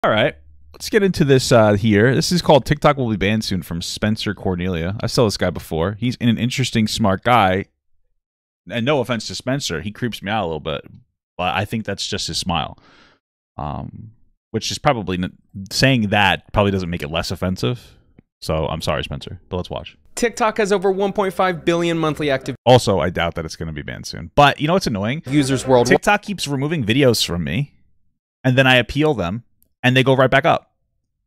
All right, let's get into this here. This is called TikTok Will Be Banned Soon from Spencer Cornelia. I saw this guy before. He's an interesting, smart guy. And no offense to Spencer, he creeps me out a little bit. But I think that's just his smile. Which is probably, saying that probably doesn't make it less offensive. So I'm sorry, Spencer, but let's watch. TikTok has over 1.5 billion monthly active Also, I doubt that it's going to be banned soon. But you know what's annoying? users worldwide. TikTok keeps removing videos from me, and then I appeal them, and they go right back up.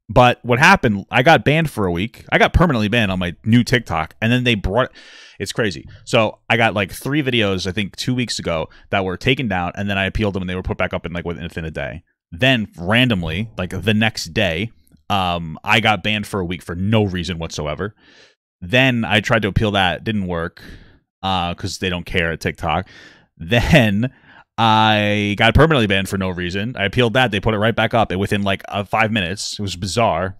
But what happened, I got banned for a week. I got permanently banned on my new TikTok, and then they brought... It's crazy. So I got like 3 videos, I think 2 weeks ago, that were taken down, and then I appealed them, and they were put back up in like within a day. Then randomly, like the next day, I got banned for a week for no reason whatsoever. Then I tried to appeal that, didn't work, because they don't care at TikTok. Then I got permanently banned for no reason. I appealed that, they put it right back up, and within like 5 minutes, it was bizarre.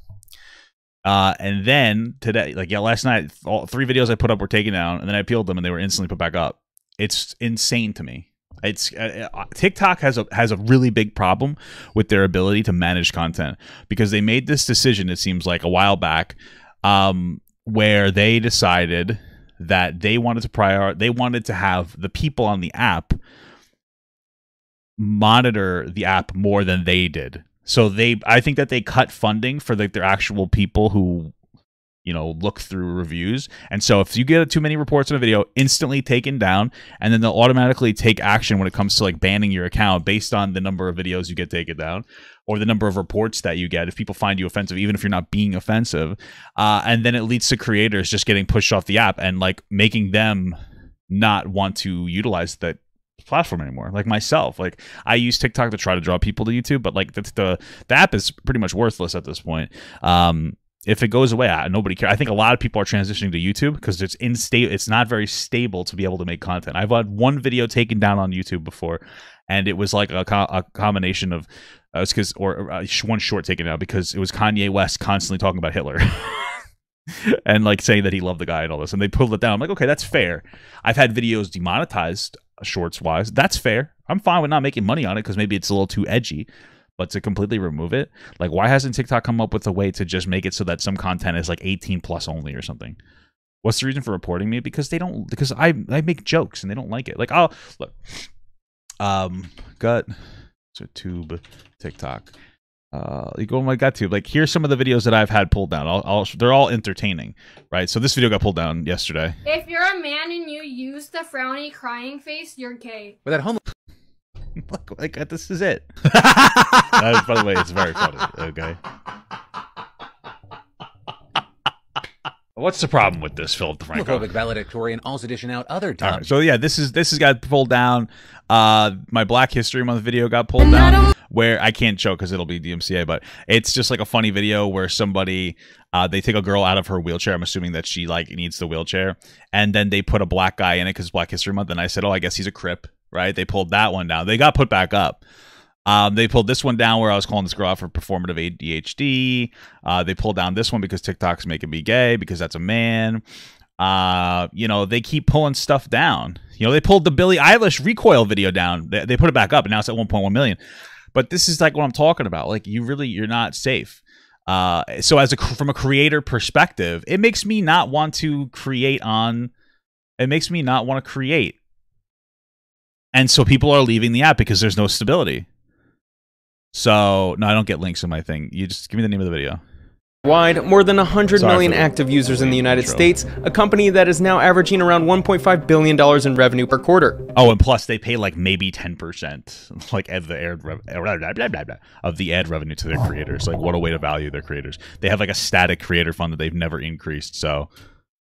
And then today, like last night, all 3 videos I put up were taken down, and then I appealed them, and they were instantly put back up. It's insane to me. It's TikTok has a really big problem with their ability to manage content, because they made this decision, it seems like a while back, where they decided that they wanted to have the people on the app monitor the app more than they did. So I think that they cut funding for their actual people who, you know, look through reviews. And so if you get too many reports on a video, instantly taken down, and then they'll automatically take action when it comes to like banning your account based on the number of videos you get taken down or the number of reports that you get if people find you offensive, even if you're not being offensive. And then it leads to creators just getting pushed off the app and like making them not want to utilize that platform anymore. Like myself, like I use TikTok to try to draw people to YouTube, but like the app is pretty much worthless at this point. If it goes away, nobody cares. I think a lot of people are transitioning to YouTube because it's not very stable to be able to make content. I've had one video taken down on YouTube before, and it was like a combination of one short taken down because it was Kanye West constantly talking about Hitler. And like saying that he loved the guy and all this, and they pulled it down. I'm like, okay, that's fair. I've had videos demonetized shorts wise. That's fair. I'm fine with not making money on it because maybe it's a little too edgy. But to completely remove it, like, why hasn't TikTok come up with a way to just make it so that some content is like 18 plus only or something? What's the reason for reporting me? Because they don't. Because I make jokes and they don't like it. Like, I'll look. Gut. So tube TikTok. You go on my GutTube. Like, here's some of the videos that I've had pulled down. They're all entertaining, right? So this video got pulled down yesterday. If you're a man and you use the frowny crying face, you're gay. With that homeless. Like this is it. By the way, it's very funny. Okay. What's the problem with this, Philip DeFranco? Homophobic valedictorian also dishing out other topics. Right, so yeah, this has got pulled down. My Black History Month video got pulled down, where I can't show because it'll be DMCA, but it's just like a funny video where somebody they take a girl out of her wheelchair. I'm assuming that she like needs the wheelchair, and then they put a black guy in it because Black History Month. And I said, oh, I guess he's a Crip. Right? They pulled that one down. They got put back up. They pulled this one down where I was calling this girl out for performative ADHD. They pulled down this one because TikTok's making me gay because that's a man. You know, they keep pulling stuff down. You know, they pulled the Billie Eilish Recoil video down. They put it back up, and now it's at 1.1 million. But this is like what I'm talking about. Like, you're not safe. So from a creator perspective, it makes me not want to create on. It makes me not want to create. And so people are leaving the app because there's no stability. So, no, I don't get links in my thing. You just give me the name of the video. Wide, more than 100 million active users in the United States, a company that is now averaging around $1.5 billion in revenue per quarter. Oh, and plus they pay like maybe 10% like of the ad revenue to their creators. Like, what a way to value their creators. They have like a static creator fund that they've never increased, so...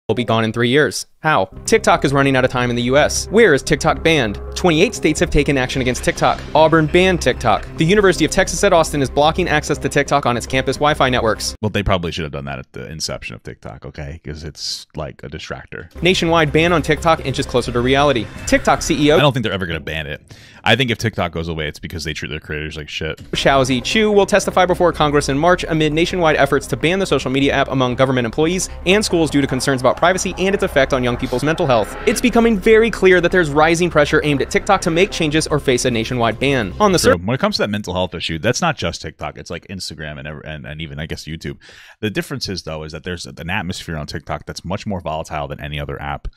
will be gone in 3 years. How? TikTok is running out of time in the US. Where is TikTok banned? 28 states have taken action against TikTok. Auburn banned TikTok. The University of Texas at Austin is blocking access to TikTok on its campus Wi-Fi networks. Well, they probably should have done that at the inception of TikTok, okay? Because it's like a distractor. Nationwide ban on TikTok inches closer to reality. TikTok CEO... I don't think they're ever going to ban it. I think if TikTok goes away, it's because they treat their creators like shit. Xiao Zhiqiu will testify before Congress in March amid nationwide efforts to ban the social media app among government employees and schools due to concerns about privacy and its effect on young people's mental health. It's becoming very clear that there's rising pressure aimed at TikTok to make changes or face a nationwide ban. On the When it comes to that mental health issue, that's not just TikTok. It's like Instagram and even, I guess, YouTube. The difference is, though, is that there's an atmosphere on TikTok that's much more volatile than any other app.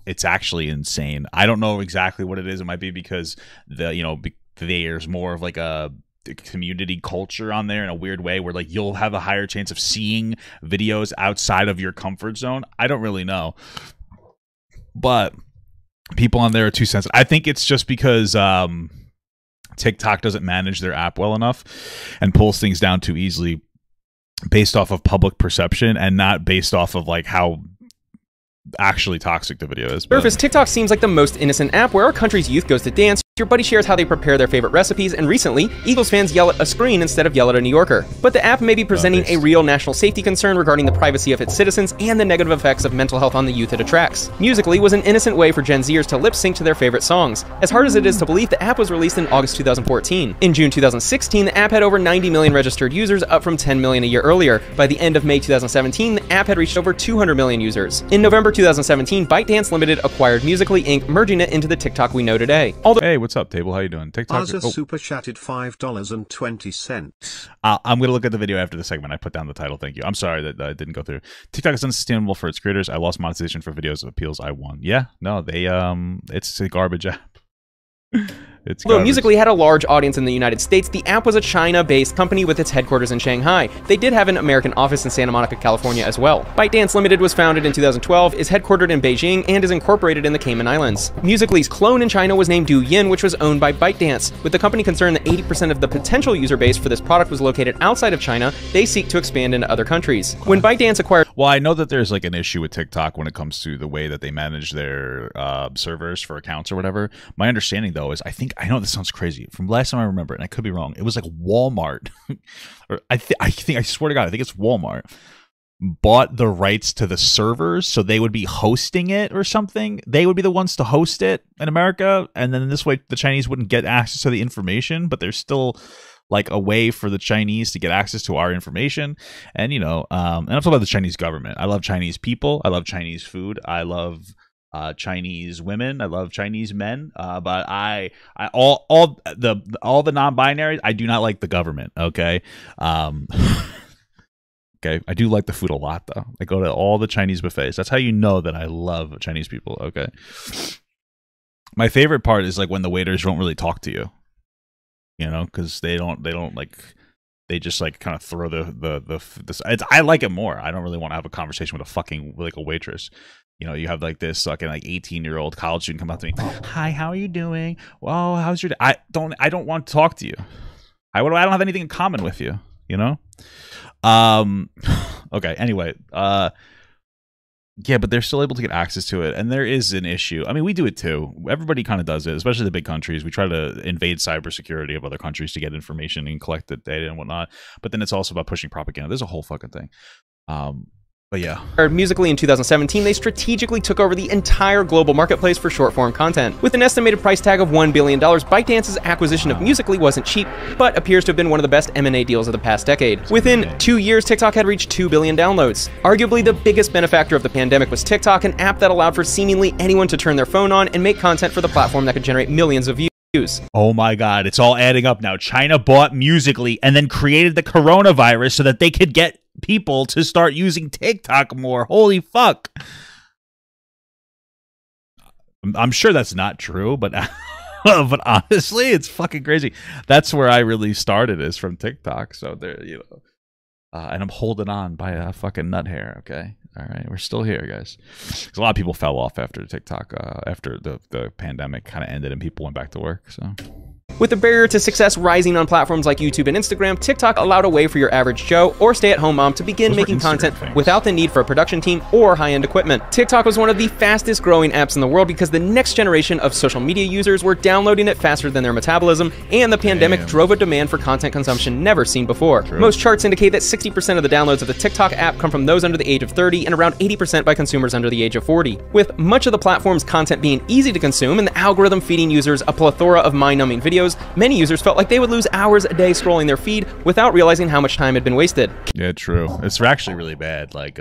It's actually insane. I don't know exactly what it is. It might be because there's more of like a community culture on there in a weird way where like you'll have a higher chance of seeing videos outside of your comfort zone. I don't really know, but people on there are too sensitive. I think it's just because TikTok doesn't manage their app well enough and pulls things down too easily based off of public perception and not based off of like how actually toxic the video is. Surface, TikTok seems like the most innocent app where our country's youth goes to dance. Your buddy shares how they prepare their favorite recipes, and recently, Eagles fans yell at a screen instead of yell at a New Yorker. But the app may be presenting a real national safety concern regarding the privacy of its citizens and the negative effects of mental health on the youth it attracts. Musical.ly was an innocent way for Gen Zers to lip-sync to their favorite songs. As hard as it is to believe, the app was released in August 2014. In June 2016, the app had over 90 million registered users, up from 10 million a year earlier. By the end of May 2017, the app had reached over 200 million users. In November 2017, ByteDance Limited acquired Musical.ly Inc., merging it into the TikTok we know today. Hey, what's up, Table? How you doing? TikTok. Ozza super chatted $5.20. I'm going to look at the video after the segment. I put down the title. Thank you. I'm sorry that I didn't go through. TikTok is unsustainable for its creators. I lost monetization for videos of appeals I won. Yeah, no, they it's a garbage app. Although Musical.ly had a large audience in the United States, the app was a China-based company with its headquarters in Shanghai. They did have an American office in Santa Monica, California as well. ByteDance Limited was founded in 2012, is headquartered in Beijing, and is incorporated in the Cayman Islands. Musical.ly's clone in China was named Douyin, which was owned by ByteDance. With the company concerned that 80% of the potential user base for this product was located outside of China, they seek to expand into other countries. When ByteDance acquired... Well, I know that there's like an issue with TikTok when it comes to the way that they manage their servers for accounts or whatever. My understanding, though, is I know this sounds crazy. From last time I remember, and I could be wrong, it was like Walmart, or I swear to God, I think it's Walmart, bought the rights to the servers, so they would be hosting it or something. They would be the ones to host it in America, and then this way the Chinese wouldn't get access to the information, but there's still like a way for the Chinese to get access to our information. And and I'm talking about the Chinese government. I love Chinese people. I love Chinese food. I love Chinese women. I love Chinese men. But all the non-binaries, I do not like the government. Okay. Okay. I do like the food a lot though. I go to all the Chinese buffets. That's how you know that I love Chinese people. Okay. My favorite part is like when the waiters don't really talk to you, because they don't like, they just like kind of throw I like it more. I don't really want to have a conversation with a waitress. You have like this fucking like 18-year-old college student come up to me. Hi, how are you doing? Well, how's your day? I don't want to talk to you. I don't have anything in common with you, Okay, anyway, yeah, but they're still able to get access to it, and there is an issue. I mean, we do it too. Everybody kind of does it, especially the big countries. We try to invade cybersecurity of other countries to get information and collect the data and whatnot. But then it's also about pushing propaganda. There's a whole fucking thing. But yeah. Musical.ly in 2017, they strategically took over the entire global marketplace for short-form content. With an estimated price tag of $1 billion, ByteDance's acquisition of Musical.ly wasn't cheap, but appears to have been one of the best M&A deals of the past decade. Within 2 years, TikTok had reached 2 billion downloads. Arguably, the biggest benefactor of the pandemic was TikTok, an app that allowed for seemingly anyone to turn their phone on and make content for the platform that could generate millions of views. Oh my God, it's all adding up now. China bought Musical.ly and then created the coronavirus so that they could get people to start using TikTok more. Holy fuck. I'm sure that's not true, but but honestly, it's fucking crazy. That's where I really started, is from TikTok. So there, and I'm holding on by a fucking nut hair. Okay. All right. We're still here, guys. A lot of people fell off after TikTok, after the pandemic kind of ended and people went back to work. So With the barrier to success rising on platforms like YouTube and Instagram, TikTok allowed a way for your average Joe or stay-at-home mom to begin making content without the need for a production team or high-end equipment. TikTok was one of the fastest growing apps in the world because the next generation of social media users were downloading it faster than their metabolism, and the pandemic drove a demand for content consumption never seen before. Most charts indicate that 60% of the downloads of the TikTok app come from those under the age of 30 and around 80% by consumers under the age of 40. With much of the platform's content being easy to consume and the algorithm feeding users a plethora of mind-numbing videos, many users felt like they would lose hours a day scrolling their feed without realizing how much time had been wasted. Yeah, true. It's actually really bad. Like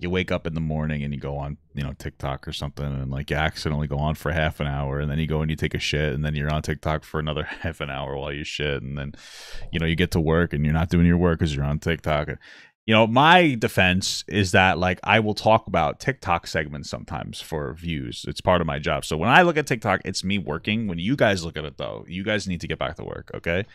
you wake up in the morning and you go on, TikTok or something, and like you accidentally go on for half an hour, and then you go and you take a shit, and then you're on TikTok for another half an hour while you shit, and then, you get to work and you're not doing your work because you're on TikTok. My defense is that like I will talk about TikTok segments sometimes for views. It's part of my job. So when I look at TikTok, it's me working. When you guys look at it though, you guys need to get back to work, okay?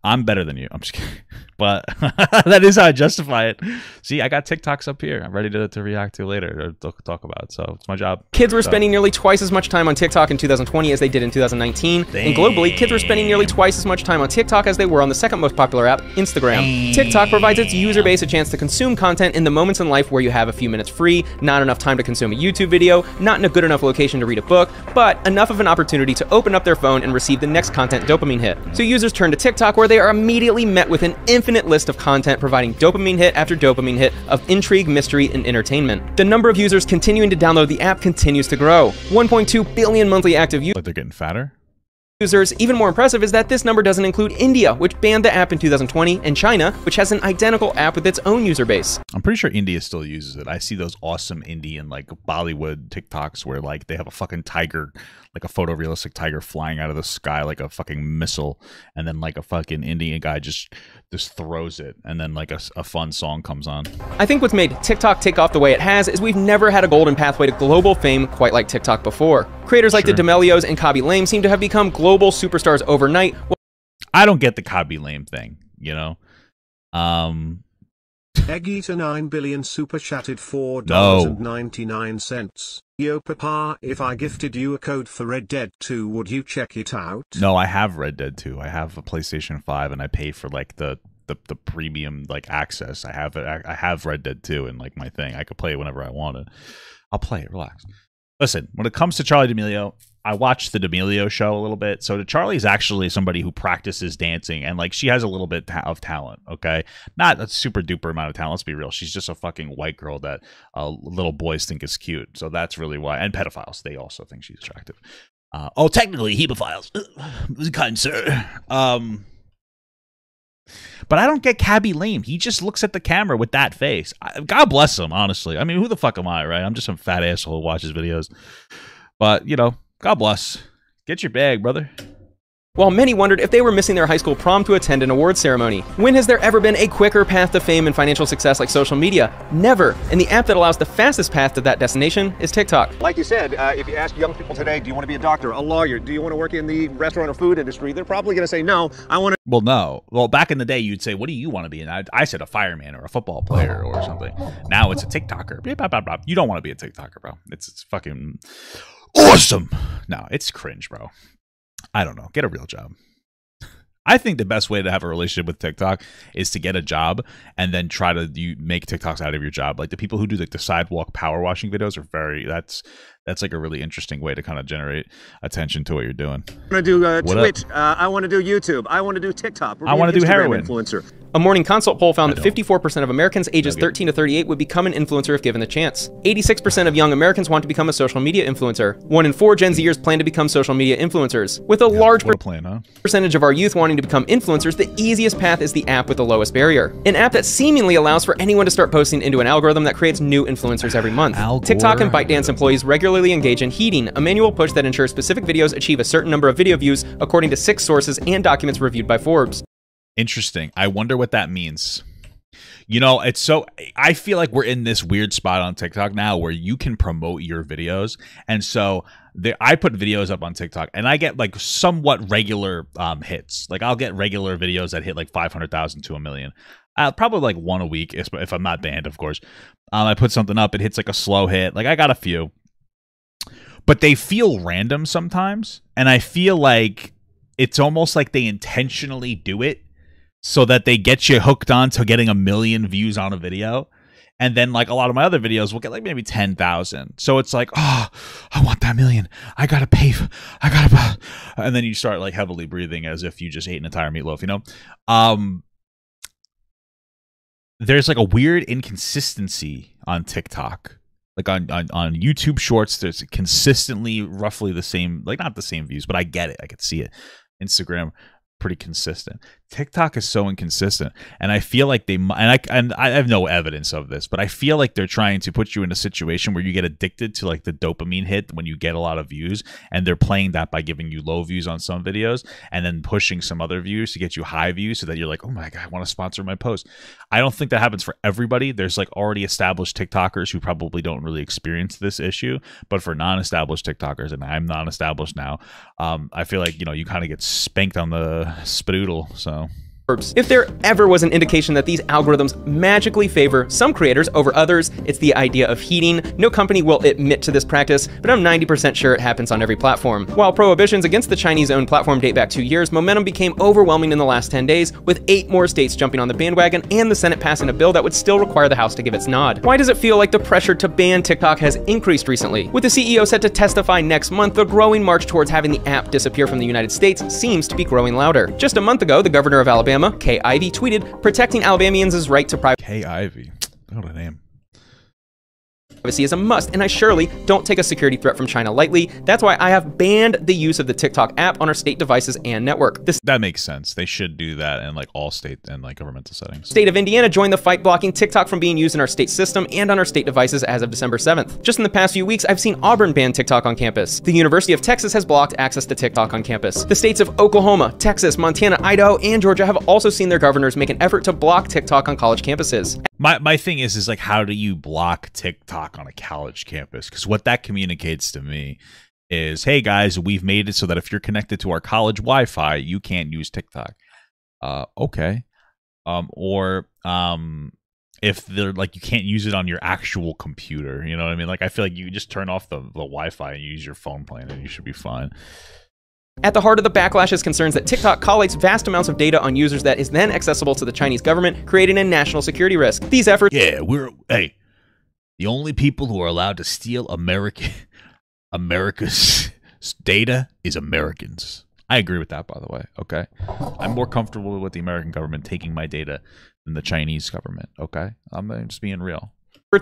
I'm better than you. I'm just kidding. But that is how I justify it. See, I got TikToks up here. I'm ready to react to later or talk about it. So it's my job. Kids were spending nearly twice as much time on TikTok in 2020 as they did in 2019. Dang. And globally, kids were spending nearly twice as much time on TikTok as they were on the second most popular app, Instagram. Dang. TikTok provides its user base a chance to consume content in the moments in life where you have a few minutes free, not enough time to consume a YouTube video, not in a good enough location to read a book, but enough of an opportunity to open up their phone and receive the next content dopamine hit. So users turn to TikTok, where they are immediately met with an infinite list of content providing dopamine hit after dopamine hit of intrigue, mystery, and entertainment. The number of users continuing to download the app continues to grow. 1.2 billion monthly active Like they're getting fatter? users. Even more impressive is that this number doesn't include India, which banned the app in 2020, and China, which has an identical app with its own user base. I'm pretty sure India still uses it. I see those awesome Indian like Bollywood TikToks where like they have a fucking tiger, like a photorealistic tiger flying out of the sky like a fucking missile, and then like a fucking Indian guy just throws it, and then like a fun song comes on. I think what's made TikTok take off the way it has is we've never had a golden pathway to global fame quite like TikTok before. Creators like the D'Amelios and Khaby Lame seem to have become global superstars overnight. I don't get the Khaby Lame thing, Eggita 9 billion super chatted $4.99. Yo papa, if I gifted you a code for Red Dead 2, would you check it out? No, I have Red Dead 2. I have a PlayStation 5 and I pay for like the premium like access. I have Red Dead 2 and like my thing. I could play it whenever I want it. I'll play it, relax. Listen, when it comes to Charli D'Amelio, I watched the D'Amelio show a little bit. So Charli's actually somebody who practices dancing, and like she has a little bit of talent, okay? Not a super duper amount of talent, let's be real. She's just a fucking white girl that little boys think is cute. So that's really why. And pedophiles, they also think she's attractive. Technically, hebophiles. Kind sir. But I don't get Khaby Lame. He just looks at the camera with that face. God bless him, honestly. I mean, who the fuck am I, right? I'm just some fat asshole who watches videos. But, God bless. Get your bag, brother. While many wondered if they were missing their high school prom to attend an awards ceremony. When has there ever been a quicker path to fame and financial success like social media? Never. And the app that allows the fastest path to that destination is TikTok. Like you said, if you ask young people today, do you want to be a doctor, a lawyer, do you want to work in the restaurant or food industry, they're probably going to say, no, I want to... Well, no. Well, back in the day, you'd say, what do you want to be? And I said a fireman or a football player or something. Now it's a TikToker. You don't want to be a TikToker, bro. It's fucking awesome. No, it's cringe, bro. I don't know. Get a real job. I think the best way to have a relationship with TikTok is to get a job and then try to make TikToks out of your job. Like the people who do like the sidewalk power washing videos are that's like a really interesting way to kind of generate attention to what you're doing. I want to do Twitch. I want to do YouTube. I want to do TikTok. I want to do heroin. Influencer. A Morning Consult poll found that 54% of Americans ages 13 to 38 would become an influencer if given the chance. 86% of young Americans want to become a social media influencer. 1 in 4 Gen Zers plan to become social media influencers. With a large percentage of our youth wanting to become influencers, the easiest path is the app with the lowest barrier. An app that seemingly allows for anyone to start posting into an algorithm that creates new influencers every month. TikTok and ByteDance employees regularly engage in Heating, a manual push that ensures specific videos achieve a certain number of video views according to 6 sources and documents reviewed by Forbes. Interesting. I wonder what that means. I feel like we're in this weird spot on TikTok now where you can promote your videos. And so I put videos up on TikTok and I get like somewhat regular hits. Like I'll get regular videos that hit like 500,000 to 1 million. Probably like one a week if I'm not banned, of course. I put something up, it hits like a slow hit. Like I got a few. But they feel random sometimes. And I feel like it's almost like they intentionally do it so that they get you hooked on to getting 1 million views on a video. And then, like, a lot of my other videos will get, like, maybe 10,000. So it's like, oh, I want that million. I gotta pay. And then you start, like, heavily breathing as if you just ate an entire meatloaf, you know? There's, like, a weird inconsistency on TikTok. Like, on YouTube Shorts, there's consistently roughly the same, like, not the same views, but I get it. I could see it. Instagram, pretty consistent. TikTok is so inconsistent, and I feel like I have no evidence of this, but I feel like they're trying to put you in a situation where you get addicted to, like, the dopamine hit when you get a lot of views, and they're playing that by giving you low views on some videos and then pushing some other views to get you high views so that you're like, oh my god, I want to sponsor my post. I don't think that happens for everybody. There's, like, already established TikTokers who probably don't really experience this issue, but for non-established TikTokers, and I'm non-established now, I feel like, you know, you kind of get spanked on the spadoodle. So If there ever was an indication that these algorithms magically favor some creators over others, it's the idea of heating. No company will admit to this practice, but I'm 90% sure it happens on every platform. While prohibitions against the Chinese-owned platform date back 2 years, momentum became overwhelming in the last 10 days, with 8 more states jumping on the bandwagon and the Senate passing a bill that would still require the House to give its nod. Why does it feel like the pressure to ban TikTok has increased recently? With the CEO set to testify next month, the growing march towards having the app disappear from the United States seems to be growing louder. Just a month ago, the governor of Alabama, Kay Ivey, tweeted, "Protecting Alabamians' right to privacy." Kay Ivey, what a name. Privacy is a must, and I surely don't take a security threat from China lightly. That's why I have banned the use of the TikTok app on our state devices and network. That makes sense. They should do that in, like, all state and, like, governmental settings. State of Indiana joined the fight, blocking TikTok from being used in our state system and on our state devices as of December 7th. Just in the past few weeks, I've seen Auburn ban TikTok on campus. The University of Texas has blocked access to TikTok on campus. The states of Oklahoma, Texas, Montana, Idaho, and Georgia have also seen their governors make an effort to block TikTok on college campuses. My thing is like, how do you block TikTok on a college campus? Because what that communicates to me is, hey guys, we've made it so that if you're connected to our college Wi-Fi, you can't use TikTok. Okay. If they're like, you can't use it on your actual computer, you know what I mean? Like, I feel like you just turn off the Wi-Fi and use your phone plan and you should be fine. At the heart of the backlash is concerns that TikTok collates vast amounts of data on users that is then accessible to the Chinese government, creating a national security risk. These efforts— Yeah, the only people who are allowed to steal America's data is Americans. I agree with that, by the way, okay? I'm more comfortable with the American government taking my data than the Chinese government, okay? I'm just being real.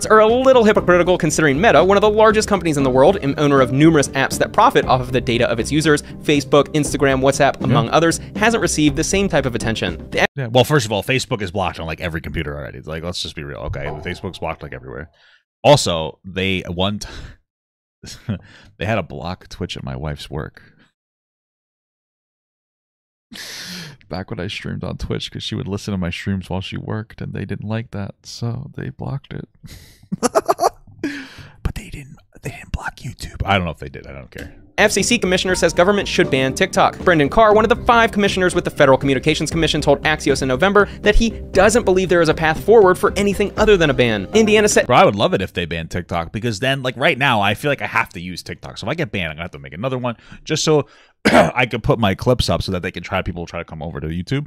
Are a little hypocritical considering Meta, one of the largest companies in the world and owner of numerous apps that profit off of the data of its users, Facebook, Instagram, WhatsApp, among others, hasn't received the same type of attention. Yeah. Well, first of all, Facebook is blocked on, like, every computer already. It's like, let's just be real, okay? Facebook's blocked, like, everywhere. Also, they had to block Twitch at my wife's work. Back when I streamed on Twitch, because she would listen to my streams while she worked, and they didn't like that, so they blocked it. But they didn't block YouTube. I don't know if they did. I don't care. FCC commissioner says government should ban TikTok. Brendan Carr, one of the 5 commissioners with the Federal Communications Commission, told Axios in November that he doesn't believe there is a path forward for anything other than a ban. Indiana said— Bro, I would love it if they banned TikTok, because then, like, right now, I feel like I have to use TikTok. So if I get banned, I'm gonna have to make another one just so I could put my clips up so that people try to come over to YouTube.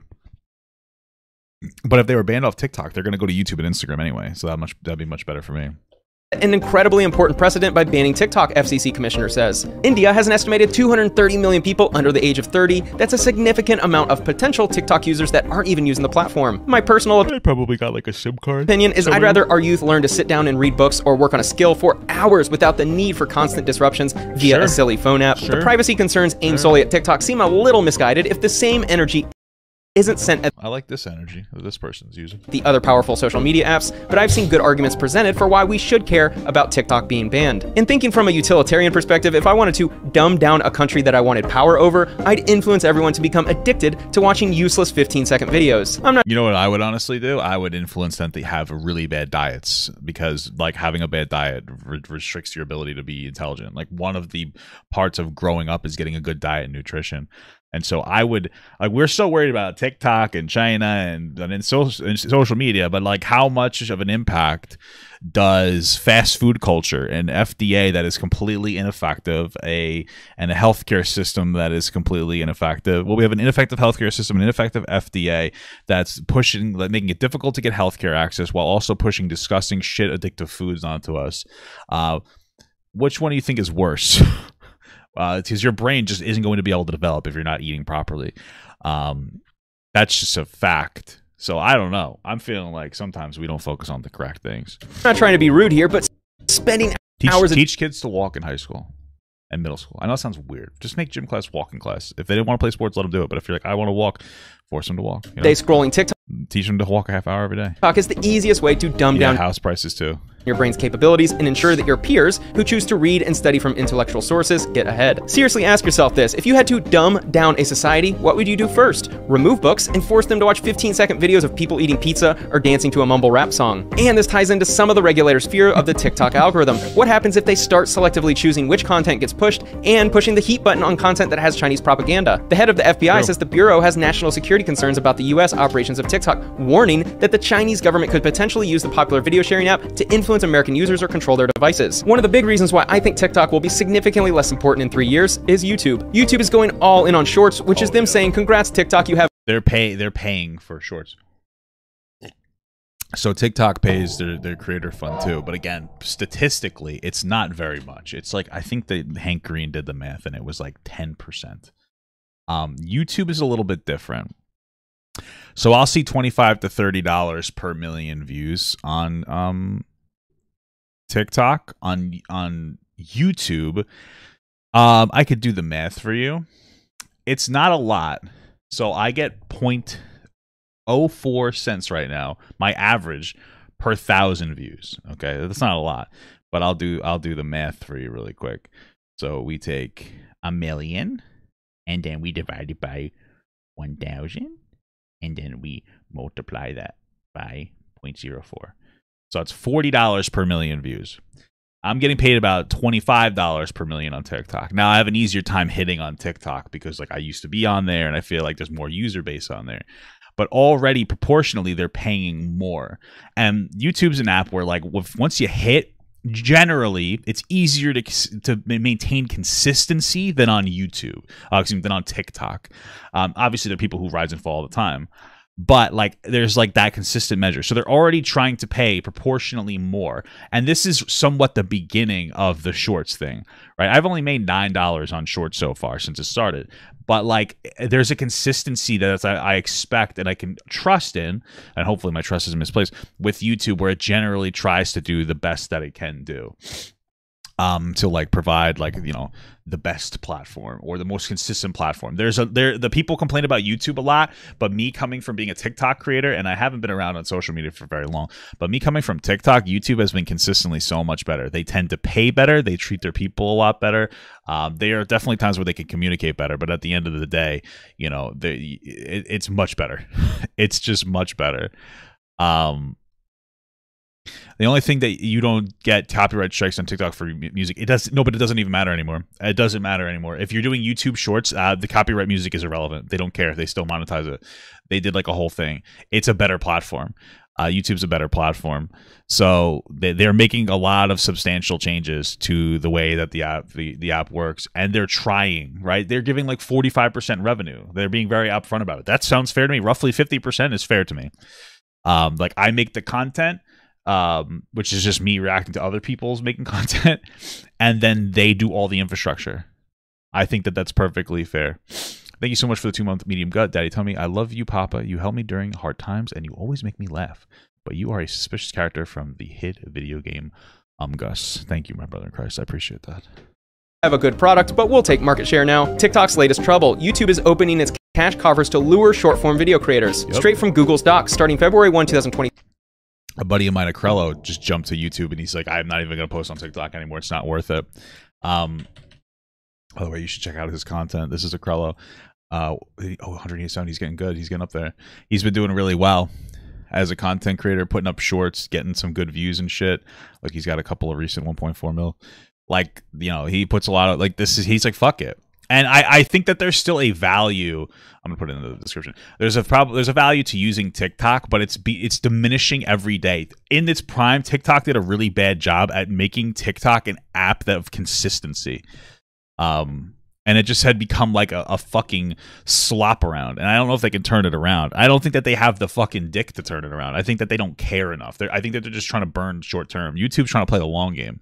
But if they were banned off TikTok, they're gonna go to YouTube and Instagram anyway. So that'd be much better for me. An incredibly important precedent by banning TikTok, FCC commissioner says. India has an estimated 230 million people under the age of 30. That's a significant amount of potential TikTok users that aren't even using the platform. My personal They probably got, like, a SIM card. opinion is I'd rather our youth learn to sit down and read books or work on a skill for hours without the need for constant disruptions via a silly phone app. The privacy concerns aimed solely at TikTok seem a little misguided if the same energy isn't sent at— I like this energy that this person's using. the other powerful social media apps, but I've seen good arguments presented for why we should care about TikTok being banned. In thinking from a utilitarian perspective, if I wanted to dumb down a country that I wanted power over, I'd influence everyone to become addicted to watching useless 15-second videos. I'm not— You know what I would honestly do? I would influence them to have really bad diets, because, like, having a bad diet restricts your ability to be intelligent. Like, one of the parts of growing up is getting a good diet and nutrition. And so I would like, we're so worried about TikTok and China and in social media, but like how much of an impact does fast food culture and FDA that is completely ineffective, and a healthcare system that is completely ineffective? Well, we have an ineffective healthcare system, an ineffective FDA that's pushing, like, making it difficult to get healthcare access while also pushing disgusting shit addictive foods onto us. Which one do you think is worse? Because your brain just isn't going to be able to develop if you're not eating properly. That's just a fact. So I don't know. I'm feeling like sometimes we don't focus on the correct things. I'm not trying to be rude here, but spending hours... Teach kids to walk in high school and middle school. I know it sounds weird. Just make gym class walking class. If they didn't want to play sports, let them do it. But if you're like, I want to walk, force them to walk. You know? Day scrolling TikTok. Teach them to walk a half hour every day. TikTok is the easiest way to dumb down house prices too. Your brain's capabilities and ensure that your peers who choose to read and study from intellectual sources get ahead. Seriously ask yourself this: if you had to dumb down a society, what would you do first? Remove books and force them to watch 15-second videos of people eating pizza or dancing to a mumble rap song. And this ties into some of the regulators' fear of the TikTok algorithm. What happens if they start selectively choosing which content gets pushed and pushing the heat button on content that has Chinese propaganda? The head of the FBI says the Bureau has national security concerns about the US operations of TikTok, warning that the Chinese government could potentially use the popular video sharing app to influence American users or control their devices. One of the big reasons why I think TikTok will be significantly less important in 3 years is YouTube. YouTube is going all in on shorts, which is them saying, congrats TikTok, you have... They're paying for shorts. So TikTok pays their creator fund too, but again, statistically, it's not very much. It's like, I think that Hank Green did the math and it was like 10%. YouTube is a little bit different. So I'll see $25 to $30 per million views on TikTok. On YouTube, I could do the math for you. It's not a lot. So I get 0.04 cents right now, my average per 1,000 views. Okay, that's not a lot, but I'll do the math for you really quick. So we take 1 million, and then we divide it by 1,000, and then we multiply that by 0.04. So it's $40 per million views. I'm getting paid about $25 per million on TikTok. Now I have an easier time hitting on TikTok because like I used to be on there and I feel like there's more user base on there. But already proportionally they're paying more. And YouTube's an app where like once you hit, generally it's easier to maintain consistency than on YouTube, than on TikTok. Obviously there are people who rise and fall all the time. But like there's like that consistent measure. So they're already trying to pay proportionally more. And this is somewhat the beginning of the shorts thing, right? I've only made $9 on shorts so far since it started. But like there's a consistency that I expect and I can trust in, and hopefully my trust isn't misplaced, with YouTube, where it generally tries to do the best that it can do. To like provide like, you know, the best platform or the most consistent platform. The people complain about YouTube a lot, but me coming from being a TikTok creator, and I haven't been around on social media for very long, but me coming from TikTok, YouTube has been consistently so much better. They tend to pay better. They treat their people a lot better. There are definitely times where they can communicate better, but at the end of the day, you know, it's much better. It's just much better. The only thing that you don't get copyright strikes on TikTok for music, but it doesn't even matter anymore. It doesn't matter anymore. If you're doing YouTube shorts, the copyright music is irrelevant. They don't care. They still monetize it. They did like a whole thing. It's a better platform. YouTube's a better platform. So they're making a lot of substantial changes to the way that the app works, and they're trying, right? They're giving like 45% revenue. They're being very upfront about it. That sounds fair to me. Roughly 50% is fair to me. Like I make the content, which is just me reacting to other people's making content, and then they do all the infrastructure. I think that that's perfectly fair. Thank you so much for the 2-month medium gut. Daddy, tell me, I love you, Papa. You help me during hard times, and you always make me laugh. But you are a suspicious character from the hit video game Gus. Thank you, my brother in Christ. I appreciate that. Have a good product, but we'll take market share now. TikTok's latest trouble. YouTube is opening its cache coffers to lure short-form video creators. Yep. Straight from Google's docs, starting February 1, 2020. A buddy of mine, Acrello, just jumped to YouTube, and he's like, I'm not even going to post on TikTok anymore. It's not worth it. By the way, you should check out his content. This is Acrello. 187, he's getting good. He's getting up there. He's been doing really well as a content creator, putting up shorts, getting some good views and shit. Like, he's got a couple of recent 1.4 mil. Like, you know, he puts a lot of, like, he's like, fuck it. And I think that there's still a value. I'm gonna put it in the description. There's a value to using TikTok, but it's diminishing every day. In its prime, TikTok did a really bad job at making TikTok an app of consistency. And it just had become like a fucking slop around. And I don't know if they can turn it around. I don't think that they have the fucking dick to turn it around. I think that they don't care enough. I think that they're just trying to burn short term. YouTube's trying to play the long game.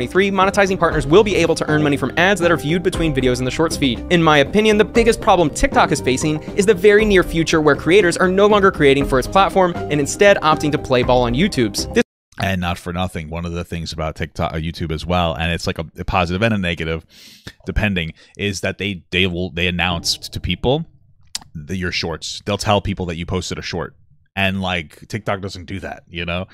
2023, monetizing partners will be able to earn money from ads that are viewed between videos in the Shorts feed. In my opinion, the biggest problem TikTok is facing is the very near future where creators are no longer creating for its platform and instead opting to play ball on YouTube's. And not for nothing, one of the things about TikTok, YouTube as well, and it's like a positive and a negative, depending, is that they announce to people your shorts. They'll tell people that you posted a short, and like TikTok doesn't do that, you know.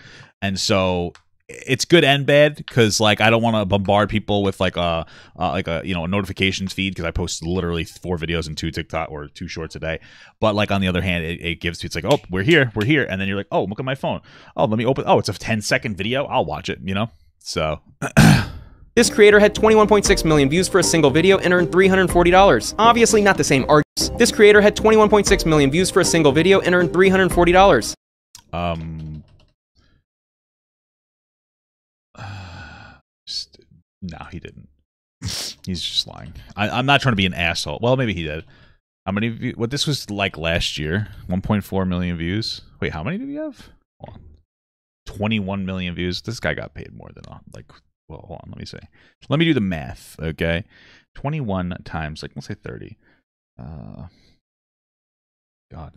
And so it's good and bad, because like I don't want to bombard people with like a notifications feed, because I post literally 4 videos and 2 TikTok or 2 shorts a day. But like on the other hand, it gives, it's like, oh, we're here, and then you're like, oh, look at my phone, oh, let me open, oh, it's a 10-second video, I'll watch it, you know. So this creator had 21.6 million views for a single video and earned $340. Obviously not the same arguments. This creator had 21.6 million views for a single video and earned $340. No, he didn't. He's just lying. I'm not trying to be an asshole. Well, maybe he did. How many views? What, this was like last year? 1.4 million views. Wait, how many did he have? Hold on. 21 million views. This guy got paid more than like. Well, hold on. Let me see. Let me do the math. Okay, 21 times like, let's say 30. God.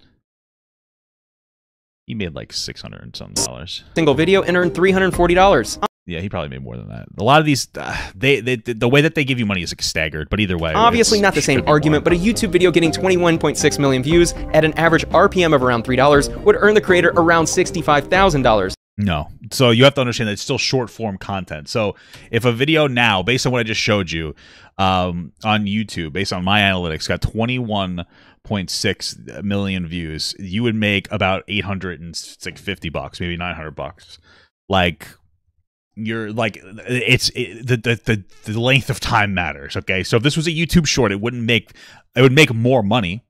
He made like $600 and some dollars. Single video and earned $340. Yeah, he probably made more than that. A lot of these, the way that they give you money is like staggered, but either way, obviously not the same argument, but a YouTube video getting 21.6 million views at an average RPM of around $3 would earn the creator around $65,000. No, so you have to understand that it's still short form content. So if a video now, based on what I just showed you, on YouTube, based on my analytics, got 21.6 million views, you would make about $850, maybe $900. Like, you're like, the length of time matters. Okay, so if this was a YouTube short, it would make more money.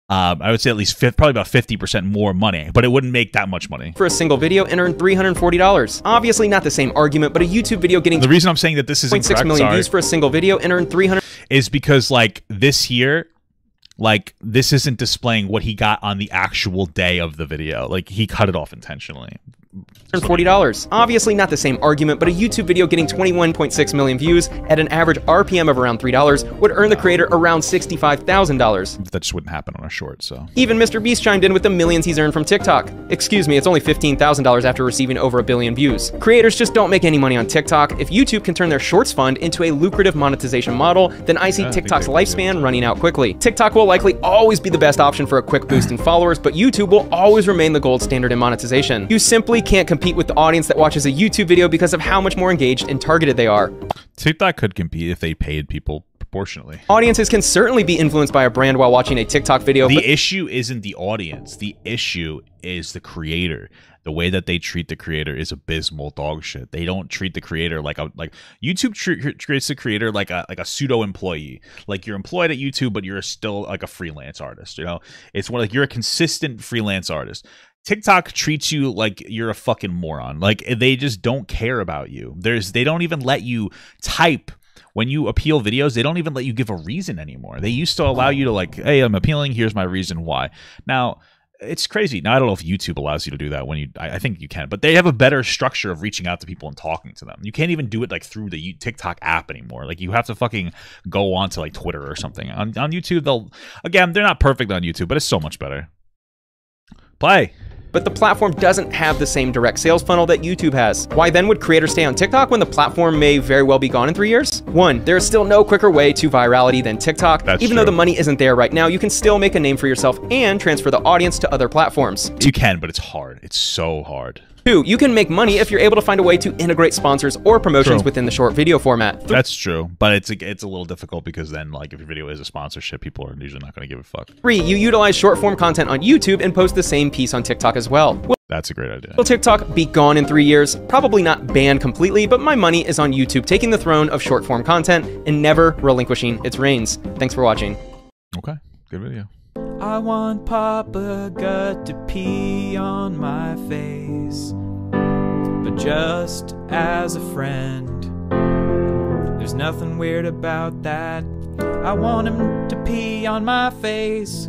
I would say at least probably about 50% more money, but it wouldn't make that much money for a single video and earn $340. Obviously not the same argument, but a YouTube video getting the reason I'm saying that this is 0.6 million views for a single video and earn $300 is because like this year, like this isn't displaying what he got on the actual day of the video. Like he cut it off intentionally. $40. Obviously not the same argument, but a YouTube video getting 21.6 million views at an average RPM of around $3 would earn the creator around $65,000. That just wouldn't happen on a short, so. Even Mr. Beast chimed in with the millions he's earned from TikTok. Excuse me, it's only $15,000 after receiving over 1 billion views. Creators just don't make any money on TikTok. If YouTube can turn their shorts fund into a lucrative monetization model, then I see TikTok's lifespan running out quickly. TikTok will likely always be the best option for a quick boost in followers, but YouTube will always remain the gold standard in monetization. You simply can't compete with the audience that watches a YouTube video because of how much more engaged and targeted they are. TikTok could compete if they paid people proportionally. Audiences can certainly be influenced by a brand while watching a TikTok video. The issue isn't the audience. The issue is the creator. The way that they treat the creator is abysmal dog shit. They don't treat the creator like YouTube treats the creator like a pseudo employee. Like you're employed at YouTube, but you're still like a freelance artist. You know, it's more like you're a consistent freelance artist. TikTok treats you like you're a fucking moron. Like they just don't care about you. They don't even let you type when you appeal videos. They don't even let you give a reason anymore. They used to allow you to like, hey, I'm appealing. Here's my reason why. Now it's crazy. Now I don't know if YouTube allows you to do that when you. I think you can, but they have a better structure of reaching out to people and talking to them. You can't even do it like through the TikTok app anymore. Like you have to fucking go on to like Twitter or something. On YouTube, they're not perfect on YouTube, but it's so much better. Play. But the platform doesn't have the same direct sales funnel that YouTube has. Why then would creators stay on TikTok when the platform may very well be gone in 3 years? 1, there is still no quicker way to virality than TikTok. Even though the money isn't there right now, you can still make a name for yourself and transfer the audience to other platforms. You can, but it's hard. It's so hard. 2, you can make money if you're able to find a way to integrate sponsors or promotions within the short video format. That's true, but it's a little difficult because then like if your video is a sponsorship, people are usually not going to give a fuck. 3, you utilize short form content on YouTube and post the same piece on TikTok as well. That's a great idea. Will TikTok be gone in 3 years? Probably not banned completely, but my money is on YouTube taking the throne of short form content and never relinquishing its reins. Thanks for watching. Okay, good video. I want Papa Gut to pee on my face, but just as a friend. There's nothing weird about that. I want him to pee on my face.